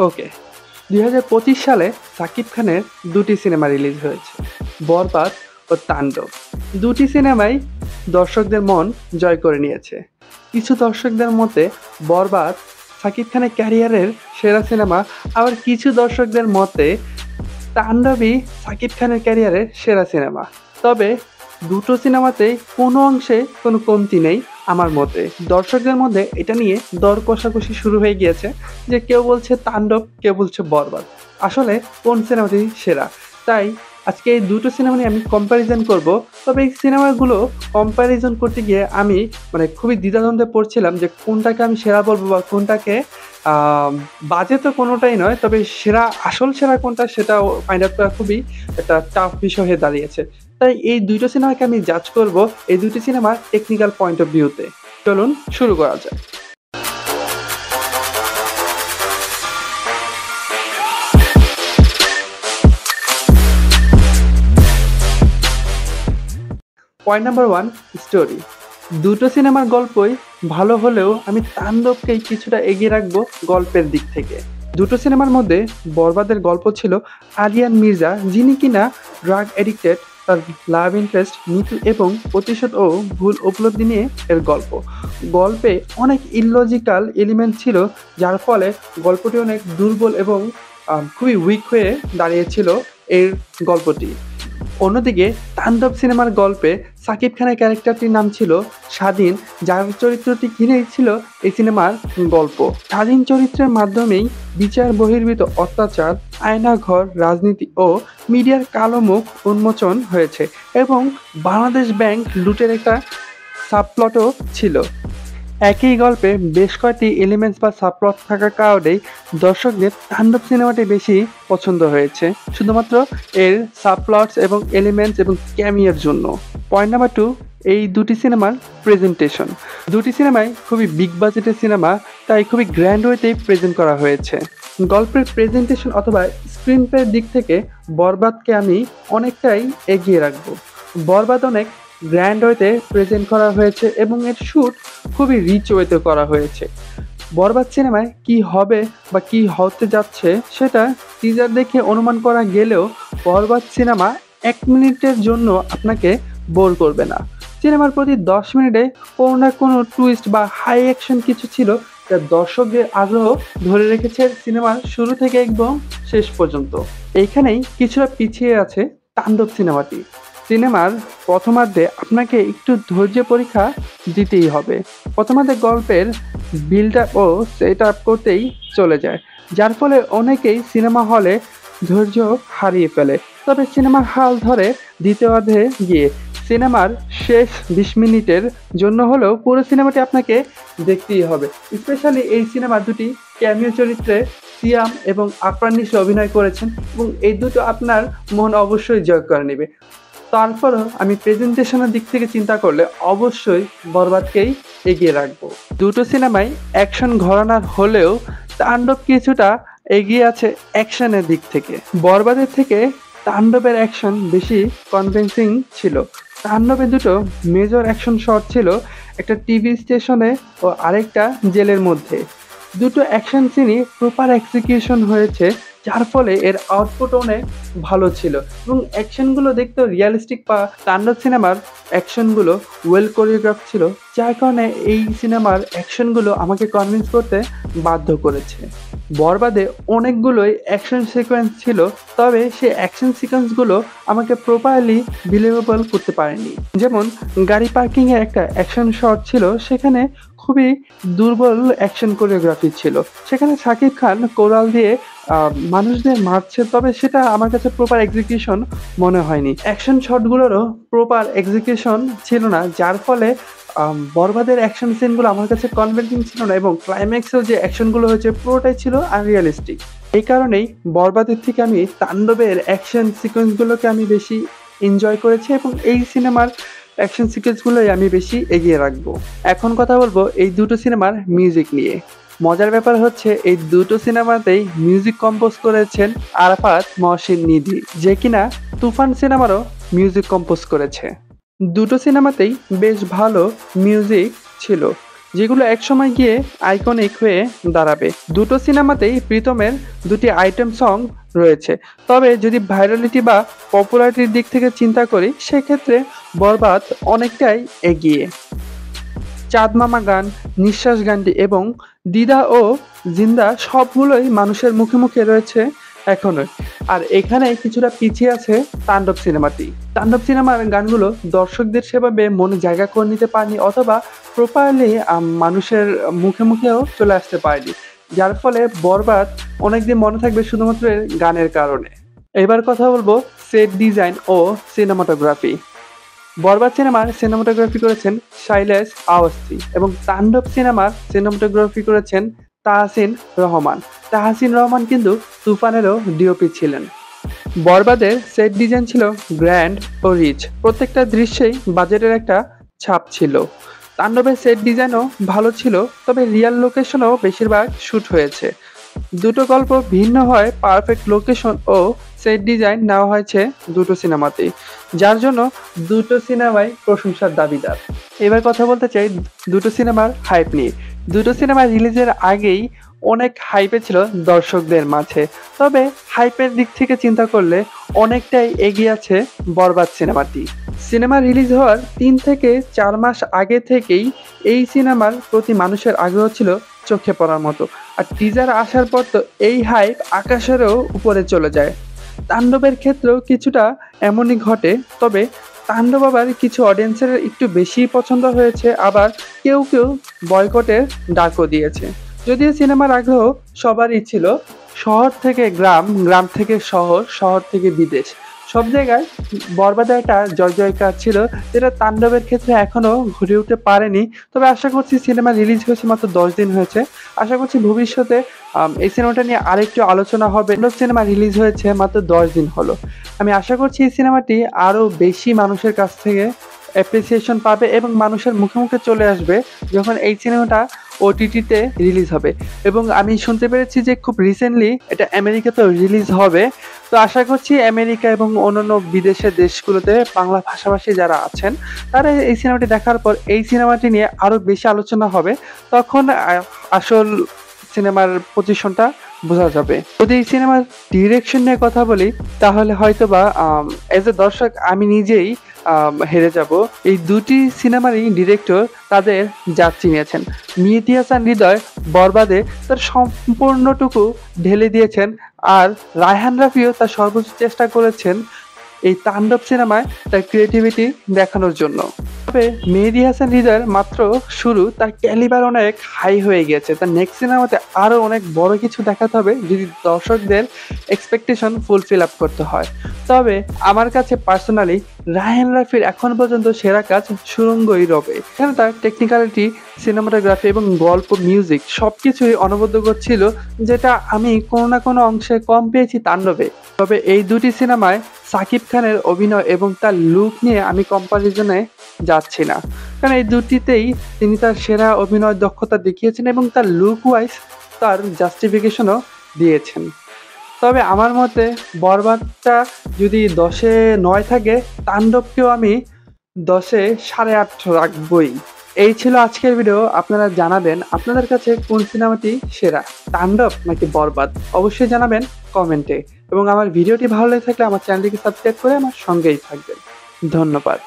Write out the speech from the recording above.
ওকে, ২০২৫ সালে সাকিব খানের দুটি সিনেমা রিলিজ হয়েছে, বরবাদ ও তাণ্ডব। দুটি সিনেমাই দর্শকদের মন জয় করে নিয়েছে। কিছু দর্শকদের মতে বরবাদ সাকিব খানের ক্যারিয়ারের সেরা সিনেমা, আবার কিছু দর্শকদের মতে তাণ্ডবই সাকিব খানের ক্যারিয়ারের সেরা সিনেমা। তবে দুটো সিনেমাতেই কোনো অংশে কোনো কমতি নেই আমার মতে। দর্শকদের মধ্যে এটা নিয়ে দর কষাকষি শুরু হয়ে গিয়েছে যে কেউ বলছে তাণ্ডব, কেউ বলছে বরবাদ। আসলে কোন সিনেমাটি সেরা? তাই আজকে এই দুটো সিনেমা নিয়ে আমি কম্প্যারিজন করব। তবে এই সিনেমাগুলো কম্প্যারিজন করতে গিয়ে আমি খুবই দ্বিধাদ্বন্দ্বে পড়ছিলাম যে কোনটাকে আমি সেরা বলবো বা কোনটাকে বাজে তো কোনোটাই নয়, তবে আসল সেরা কোনটা সেটাও ফাইন্ড আউট করা খুবই একটা টাফ বিষয় হয়ে দাঁড়িয়েছে। তাই এই দুইটো সিনেমাকে আমি জাজ করব এই দুটি সিনেমার টেকনিক্যাল পয়েন্ট অফ ভিউতে। চলুন শুরু করা যাক। Point number 1, story. দুটো সিনেমার গল্পই ভালো হলেও আমি তাণ্ডবকেই কিছুটা এগিয়ে রাখবো গল্পের দিক থেকে। দুটো সিনেমার মধ্যে বরবাদের গল্প ছিল আরিয়ান মির্জা, যিনি কিনা ড্রাগ এডিক্টেড, তার লাভ ইন্টারেস্ট নিতু এবং প্রতিশোধ ও ভুল উপলব্ধি নিয়ে এর গল্প। গল্পে অনেক ইললজিক্যাল এলিমেন্ট ছিল, যার ফলে গল্পটি অনেক দুর্বল এবং খুবই উইক হয়ে দাঁড়িয়েছিল এর গল্পটি। অন্যদিকে তাণ্ডব সিনেমার গল্পে সাকিব খানের ক্যারেক্টারটির নাম ছিল স্বাধীন, যার চরিত্রটি ঘিরেই ছিল এই সিনেমার গল্প। স্বাধীন চরিত্রের মাধ্যমেই বিচার বহির্ভূত অত্যাচার, আয়নাঘর, রাজনীতি ও মিডিয়ার কালো মুখ উন্মোচন হয়েছে এবং বাংলাদেশ ব্যাংক লুটের একটা সাবপ্লটও ছিল। একই গল্পে বেশ কয়েকটি এলিমেন্টস বা সাবপ্লট থাকার কারণেই দর্শকদের তাণ্ডব সিনেমাটি বেশি পছন্দ হয়েছে, শুধুমাত্র এর সাবপ্লটস এবং এলিমেন্টস এবং ক্যামিওর জন্য। পয়েন্ট নাম্বার 2, এই দুটি সিনেমার প্রেজেন্টেশন। দুটি সিনেমাই খুবই বিগ বাজেটের সিনেমা, তাই খুবই গ্র্যান্ড ওয়েতেই প্রেজেন্ট করা হয়েছে। গল্পের প্রেজেন্টেশন অথবা স্ক্রিন প্লের দিক থেকে বরবাদকে আমি অনেকটাই এগিয়ে রাখবো। বরবাদ অনেক গ্র্যান্ড ওয়েতে প্রেজেন্ট করা হয়েছে এবং এর শ্যুট খুবই রিচ ওয়েতে করা হয়েছে। বরবাদ সিনেমায় কি হবে বা কি হতে যাচ্ছে সেটা টিজার দেখে অনুমান করা গেলেও বরবাদ সিনেমা 1 মিনিটের জন্য আপনাকে বোর করবে না। সিনেমার প্রতি 10 মিনিটে কোনো না কোনো টুইস্ট বা হাই অ্যাকশন কিছু ছিল, যা দর্শকদের আগ্রহ ধরে রেখেছে সিনেমার শুরু থেকে একদম শেষ পর্যন্ত। এইখানেই কিছুটা পিছিয়ে আছে তাণ্ডব সিনেমাটি। সিনেমার প্রথমার্ধে আপনাকে একটু ধৈর্য পরীক্ষা দিতেই হবে। প্রথমার্ধে গল্পের বিল্ড আপ ও সেট আপ করতেই চলে যায়, যার ফলে অনেকেই সিনেমা হলে ধৈর্য হারিয়ে ফেলে। তবে সিনেমার হাল ধরে দ্বিতীয়ার্ধে গিয়ে সিনেমার শেষ 20 মিনিটের জন্য হলেও পুরো সিনেমাটি আপনাকে দেখতেই হবে। স্পেশালি এই সিনেমার দুটি ক্যামিও চরিত্রে সিয়াম এবং আফরান নিশো অভিনয় করেছেন এবং এই দুটো আপনার মন অবশ্যই জয় করে নেবে। তারপরও আমি প্রেজেন্টেশনের দিক থেকে চিন্তা করলে অবশ্যই বরবাদকেই এগিয়ে রাখবো। দুটো সিনেমাই অ্যাকশন ঘরানার হলেও তাণ্ডব কিছুটা এগিয়ে আছে অ্যাকশনের দিক থেকে। বরবাদের থেকে তাণ্ডবের অ্যাকশন বেশি কনভিন্সিং ছিল। তাণ্ডবে দুটো মেজর অ্যাকশন শট ছিল, একটা টিভি স্টেশনে ও আরেকটা জেলের মধ্যে। দুটো অ্যাকশন সিনই প্রপার এক্সিকিউশন হয়েছে, যার ফলে এর আউটপুট অনেক ভালো ছিল এবং অ্যাকশনগুলো দেখতেও রিয়ালিস্টিক। বা তাণ্ডব সিনেমার অ্যাকশনগুলো ওয়েল কোরিওগ্রাফ ছিল, যার কারণে এই সিনেমার অ্যাকশনগুলো আমাকে কনভিন্স করতে বাধ্য করেছে। বরবাদে অনেকগুলোই অ্যাকশন সিকোয়েন্স ছিল, তবে সেই অ্যাকশন সিকোয়েন্সগুলো আমাকে প্রপারলি বিলিভেবল করতে পারেনি। যেমন গাড়ি পার্কিংয়ের একটা অ্যাকশন শট ছিল, সেখানে খুবই দুর্বল অ্যাকশন কোরিওগ্রাফি ছিল। সেখানে শাকিব খান কোরাল দিয়ে মানুষদের মারছে, তবে সেটা আমার কাছে প্রপার এক্সিকিউশন মনে হয়নি। অ্যাকশন শটগুলোরও প্রপার এক্সিকিউশন ছিল না, যার ফলে বরবাদের অ্যাকশন সিনগুলো আমার কাছে কনভিন্সিং ছিল না এবং ক্লাইম্যাক্সেও যে অ্যাকশনগুলো হয়েছে পুরোটাই ছিল আনরিয়ালিস্টিক। এই কারণেই বরবাদের থেকে আমি তাণ্ডবের অ্যাকশন সিকোয়েন্সগুলোকে আমি বেশি এনজয় করেছি এবং এই সিনেমার অ্যাকশন সিকোয়েন্সগুলোই আমি বেশি এগিয়ে রাখবো। এখন কথা বলবো এই দুটো সিনেমার মিউজিক নিয়ে। মজার ব্যাপার হচ্ছে এই দুটো সিনেমাতেই মিউজিক কম্পোজ করেছেন আরাফাত মহসিন নিধি, যে কিনা তুফান সিনেমারও মিউজিক কম্পোজ করেছে। দুটো সিনেমাতেই বেশ ভালো মিউজিক ছিল। যেগুলো একসময় গিয়ে আইকনিক হয়ে দাঁড়াবে। দুটো সিনেমাতেই প্রীতমের দুটি আইটেম সং রয়েছে, তবে যদি ভাইরালিটি বা পপুলারিটির দিক থেকে চিন্তা করি সেক্ষেত্রে বরবাদ অনেকটাই এগিয়ে। চাঁদ মামা গান, নিঃশ্বাস গানটি এবং দিদা ও জিন্দা সবগুলোই মানুষের মুখে মুখে রয়েছে এখনো। আর এখানে কিছুটা পিছিয়ে আছে তাণ্ডব সিনেমাটি। তাণ্ডব সিনেমার গানগুলো দর্শকদের সেভাবে মনে জায়গা করে নিতে পারেনি, অথবা প্রপারলি মানুষের মুখে মুখেও চলে আসতে পারেনি, যার ফলে বরবাদ অনেকদিন মনে থাকবে শুধুমাত্র এর গানের কারণে। এবার কথা বলবো সেট ডিজাইন ও সিনেমাটোগ্রাফি। বরবাদ সিনেমার সিনেমাটোগ্রাফি করেছেন শৈলেশ আওয়াস্তি এবং তাণ্ডব সিনেমার সিনেমাটোগ্রাফি করেছেন তাহসিন রহমান। তাহসিন রহমান কিন্তু তুফানেরও ডিওপি ছিলেন। বরবাদের সেট ডিজাইন ছিল গ্র্যান্ড ও রিচ, প্রত্যেকটা দৃশ্যেই বাজেটের একটা ছাপ ছিল। তাণ্ডবের সেট ডিজাইনও ভালো ছিল, তবে রিয়েল লোকেশনও বেশিরভাগ শ্যুট হয়েছে। দুটো গল্প ভিন্ন হয়, পারফেক্ট লোকেশন ও সেট ডিজাইন নেওয়া হয়েছে দুটো সিনেমাতেই, যার জন্য দুটো সিনেমাই প্রশংসার দাবিদার। এবার কথা বলতে চাই দুটো সিনেমার হাইপ নিয়ে। দুটো সিনেমা রিলিজের আগেই অনেক হাইপে ছিল দর্শকদের মাঝে, তবে হাইপের দিক থেকে চিন্তা করলে অনেকটাই এগিয়ে আছে বরবাদ সিনেমাটি। সিনেমা রিলিজ হওয়ার 3 থেকে 4 মাস আগে থেকেই এই সিনেমার প্রতি মানুষের আগ্রহ ছিল চোখে পড়ার মতো, আর টিজার আসার পর তো এই হাইপ আকাশেরও উপরে চলে যায়। তাণ্ডবের ক্ষেত্রেও কিছুটা এমনই ঘটে, তবে তাণ্ডব আবার কিছু অডিয়েন্সের একটু বেশি পছন্দ হয়েছে, আবার কেউ কেউ বয়কটের ডাকও দিয়েছে। যদিও সিনেমার আগ্রহ সবারই ছিল, শহর থেকে গ্রাম, গ্রাম থেকে শহর, শহর থেকে বিদেশ, সব জায়গায় বরবাদে একটা জয় জয়কার ছিল, যেটা তাণ্ডবের ক্ষেত্রে এখনো ঘুরে উঠতে পারেনি। তবে আশা করছি, সিনেমা রিলিজ হয়েছে মাত্র 10 দিন হয়েছে, আশা করছি ভবিষ্যতে এই সিনেমাটা নিয়ে আরেকটু আলোচনা হবে। সিনেমা রিলিজ হয়েছে মাত্র 10 দিন হলো, আমি আশা করছি এই সিনেমাটি আরো বেশি মানুষের কাছ থেকে অ্যাপ্রিসিয়েশন পাবে এবং মানুষের মুখে মুখে চলে আসবে যখন এই সিনেমাটা ওটিটিতে রিলিজ হবে। এবং আমি শুনতে পেরেছি যে খুব রিসেন্টলি এটা আমেরিকাতেও রিলিজ হবে। তো আশা করছি আমেরিকা এবং অন্যান্য বিদেশের দেশগুলোতে বাংলা ভাষাভাষী যারা আছেন তারা এই সিনেমাটি দেখার পর এই সিনেমাটি নিয়ে আরো বেশি আলোচনা হবে, তখন আসল সিনেমার পজিশনটা বোঝা যাবে। যদি এই সিনেমার ডিরেকশন নিয়ে কথা বলি তাহলে হয়তোবা এজ এ দর্শক আমি নিজেই হেরে যাব। এই দুটি সিনেমারই ডিরেক্টর তাদের জাত চিনিয়েছেন। মেহেদী হাসান হৃদয় বরবাদে তার সম্পূর্ণটুকু ঢেলে দিয়েছেন, আর রায়হান রাফিও তার সর্বোচ্চ চেষ্টা করেছেন এই তাণ্ডব সিনেমায় তার ক্রিয়েটিভিটি দেখানোর জন্য। তবে মেহেদী হাসান হৃদয়ের মাত্র শুরু, তার ক্যালিবার অনেক হাই হয়ে গেছে, তার নেক্সট সিনেমাতে আরো অনেক বড় কিছু দেখাতে হবে যদি দর্শকদের এক্সপেকটেশন ফুলফিল আপ করতে হয়। তবে আমার কাছে পার্সোনালি রায়হান রাফির এখন পর্যন্ত সেরা কাজ সুড়ঙ্গই রবে। এখানে তার টেকনিক্যালিটি, সিনেমাটোগ্রাফি এবং গল্প, মিউজিক সবকিছুই অনবদ্য ছিল, যেটা আমি কোনো না কোনো অংশে কম পেয়েছি তাণ্ডবে। তবে এই দুটি সিনেমায় সাকিব খানের অভিনয় এবং তার লুক নিয়ে আমি কম্পারিজনে যাচ্ছি না, কারণ এই দুটিতেই তিনি তার সেরা অভিনয় দক্ষতা দেখিয়েছেন এবং তার লুক ওয়াইজ তার জাস্টিফিকেশনও দিয়েছেন। তবে আমার মতে বরবাদটা যদি 10-এ 9 থাকে, তাণ্ডবকেও আমি 10-এ 8.5 রাখবই। এই ছিল আজকের ভিডিও। আপনারা জানাবেন আপনাদের কাছে কোন সিনেমাটি সেরা, তাণ্ডব নাকি বরবাদ, অবশ্যই জানাবেন কমেন্টে। এবং আমার ভিডিওটি ভালো লেগে থাকলে আমার চ্যানেলটিকে সাবস্ক্রাইব করে আমার সঙ্গেই থাকবেন। ধন্যবাদ।